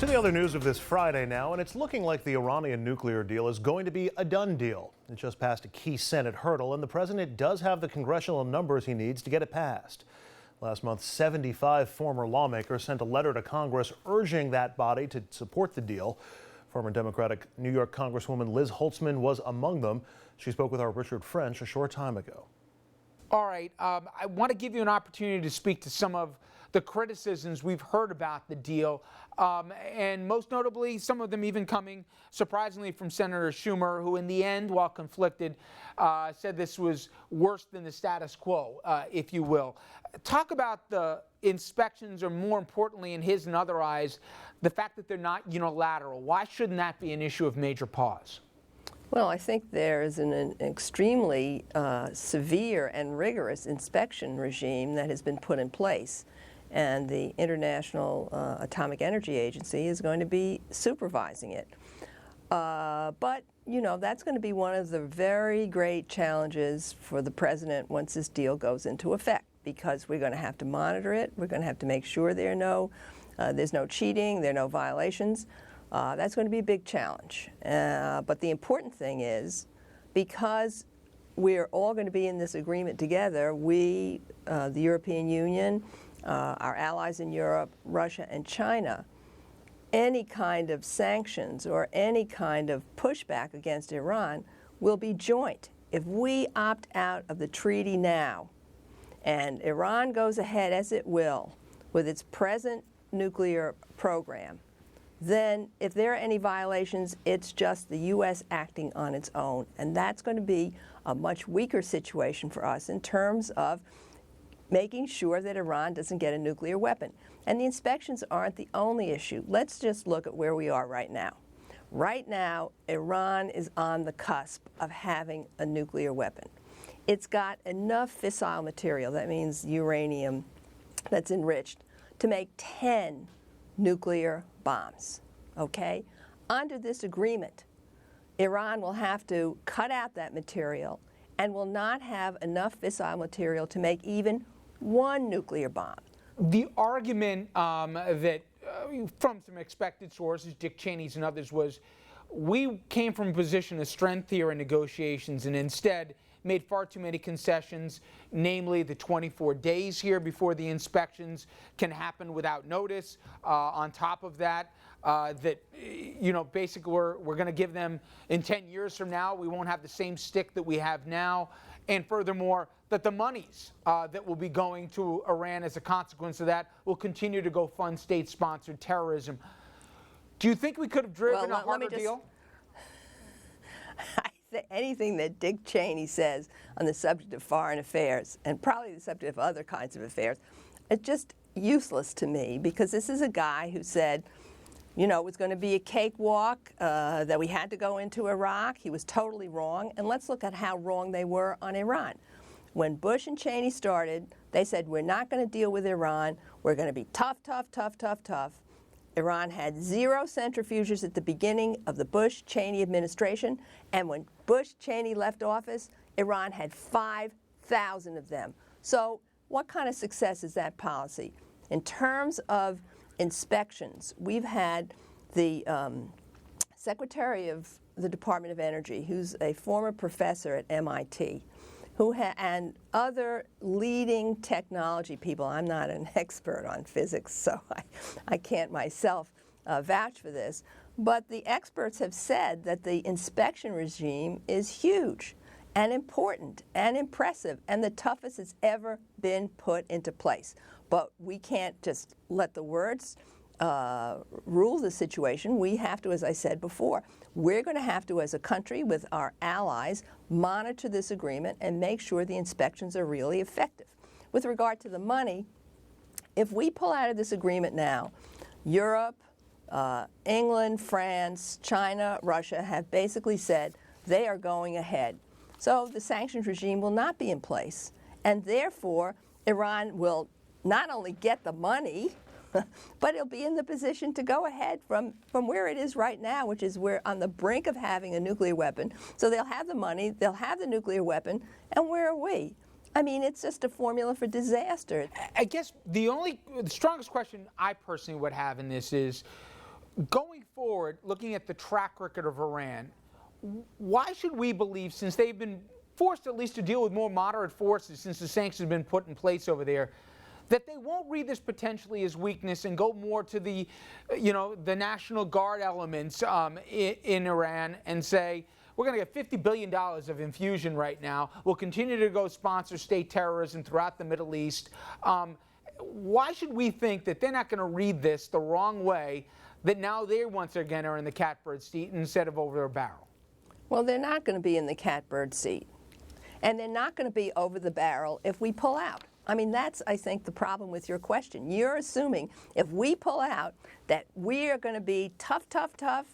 the other news of this Friday now, and it's looking like the Iranian nuclear deal is going to be a done deal. It just passed a key Senate hurdle, and the president does have the congressional numbers he needs to get it passed. Last month, 75 former lawmakers sent a letter to Congress urging that body to support the deal. Former Democratic New York Congresswoman Liz Holtzman was among them. She spoke with our Richard French a short time ago. All right, I want to give you an opportunity to speak to some of the criticisms we've heard about the deal, and most notably, some of them even coming, surprisingly, from Senator Schumer, who in the end, while conflicted, said this was worse than the status quo, if you will. Talk about the inspections, or more importantly, in his and other eyes, the fact that they're not unilateral. Why shouldn't that be an issue of major pause? Well, I think there is an extremely severe and rigorous inspection regime that has been put in place, and the International Atomic Energy Agency is going to be supervising it. But, you know, that's going to be one of the very great challenges for the president once this deal goes into effect, because we're going to have to monitor it. We're going to have to make sure there's no cheating, there are no violations. That's going to be a big challenge. But the important thing is, because we're all going to be in this agreement together, we, the European Union, our allies in Europe, Russia, and China, any kind of sanctions or any kind of pushback against Iran will be joint. If we opt out of the treaty now, and Iran goes ahead as it will with its present nuclear program, then if there are any violations, it's just the U.S. acting on its own. And that's going to be a much weaker situation for us in terms of making sure that Iran doesn't get a nuclear weapon. And the inspections aren't the only issue. Let's just look at where we are right now. Right now, Iran is on the cusp of having a nuclear weapon. It's got enough fissile material, that means uranium that's enriched, to make 10 nuclear bombs, okay? Under this agreement, Iran will have to cut out that material and will not have enough fissile material to make even one nuclear bomb. The argument that from some expected sources, Dick Cheney's and others, was we came from a position of strength here in negotiations and instead made far too many concessions, namely the 24 days here before the inspections can happen without notice. On top of that, basically we're going to give them, in 10 years from now, we won't have the same stick that we have now. And furthermore, that the monies that will be going to Iran as a consequence of that will continue to go fund state-sponsored terrorism. Do you think we could have driven a harder deal? Anything that Dick Cheney says on the subject of foreign affairs, and probably the subject of other kinds of affairs, it's just useless to me, because this is a guy who said, you know, it was going to be a cakewalk, that we had to go into Iraq. He was totally wrong. And let's look at how wrong they were on Iran. When Bush and Cheney started, they said, we're not going to deal with Iran. We're going to be tough, tough, tough, tough, tough. Iran had 0 centrifuges at the beginning of the Bush-Cheney administration, and when Bush-Cheney left office, Iran had 5,000 of them. So what kind of success is that policy? In terms of inspections, we've had the Secretary of the Department of Energy, who's a former professor at MIT, and other leading technology people. I'm not an expert on physics, so I can't myself vouch for this. But the experts have said that the inspection regime is huge and important and impressive and the toughest it's ever been put into place. But we can't just let the words rule the situation. We have to, as I said before, we're going to have to, as a country with our allies, monitor this agreement and make sure the inspections are really effective. With regard to the money, if we pull out of this agreement now, Europe, England, France, China, Russia have basically said they are going ahead. So the sanctions regime will not be in place, and therefore Iran will not only get the money, but it'll be in the position to go ahead from where it is right now, which is we're on the brink of having a nuclear weapon. So they'll have the money, they'll have the nuclear weapon, and where are we? I mean, it's just a formula for disaster. I guess the strongest question I personally would have in this is, Going forward, looking at the track record of Iran, why should we believe, since they've been forced at least to deal with more moderate forces since the sanctions have been put in place over there, that they won't read this potentially as weakness and go more to the, the National Guard elements in Iran and say, we're going to get $50 billion of infusion right now. We'll continue to go sponsor state terrorism throughout the Middle East. Why should we think that they're not going to read this the wrong way, that now they once again are in the catbird seat instead of over their barrel? Well, they're not going to be in the catbird seat. And they're not going to be over the barrel if we pull out. I mean, that's, I think, the problem with your question. You're assuming if we pull out that we are going to be tough, tough, tough,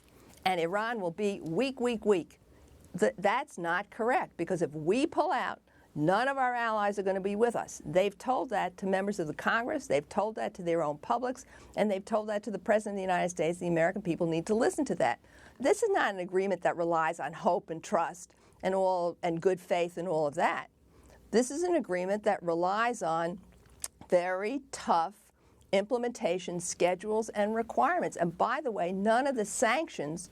and Iran will be weak, weak, weak. That's not correct, because if we pull out, none of our allies are going to be with us. They've told that to members of the Congress, they've told that to their own publics, and they've told that to the President of the United States. The American people need to listen to that. This is not an agreement that relies on hope and trust and good faith and all of that. This is an agreement that relies on very tough implementation schedules and requirements. And by the way, none of the sanctions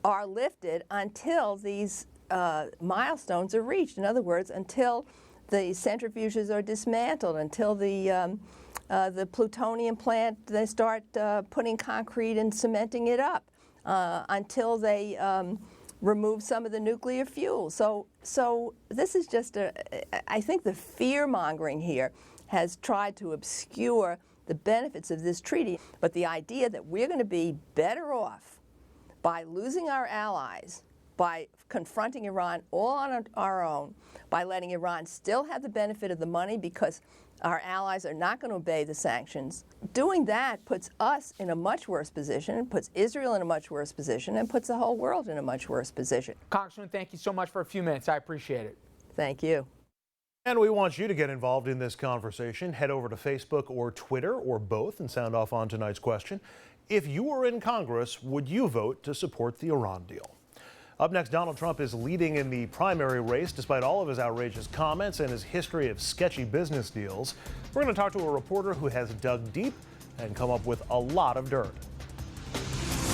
are lifted until these milestones are reached. In other words, until the centrifuges are dismantled, until the plutonium plant, they start putting concrete and cementing it up, until they remove some of the nuclear fuel. So this is just I think the fear-mongering here has tried to obscure the benefits of this treaty. But the idea that we're going to be better off by losing our allies, by confronting Iran all on our own, by letting Iran still have the benefit of the money because our allies are not going to obey the sanctions, doing that puts us in a much worse position, puts Israel in a much worse position, and puts the whole world in a much worse position. Congressman, thank you so much for a few minutes. I appreciate it. Thank you. And we want you to get involved in this conversation. Head over to Facebook or Twitter or both and sound off on tonight's question. If you were in Congress, would you vote to support the Iran deal? Up next, Donald Trump is leading in the primary race despite all of his outrageous comments and his history of sketchy business deals. We're going to talk to a reporter who has dug deep and come up with a lot of dirt.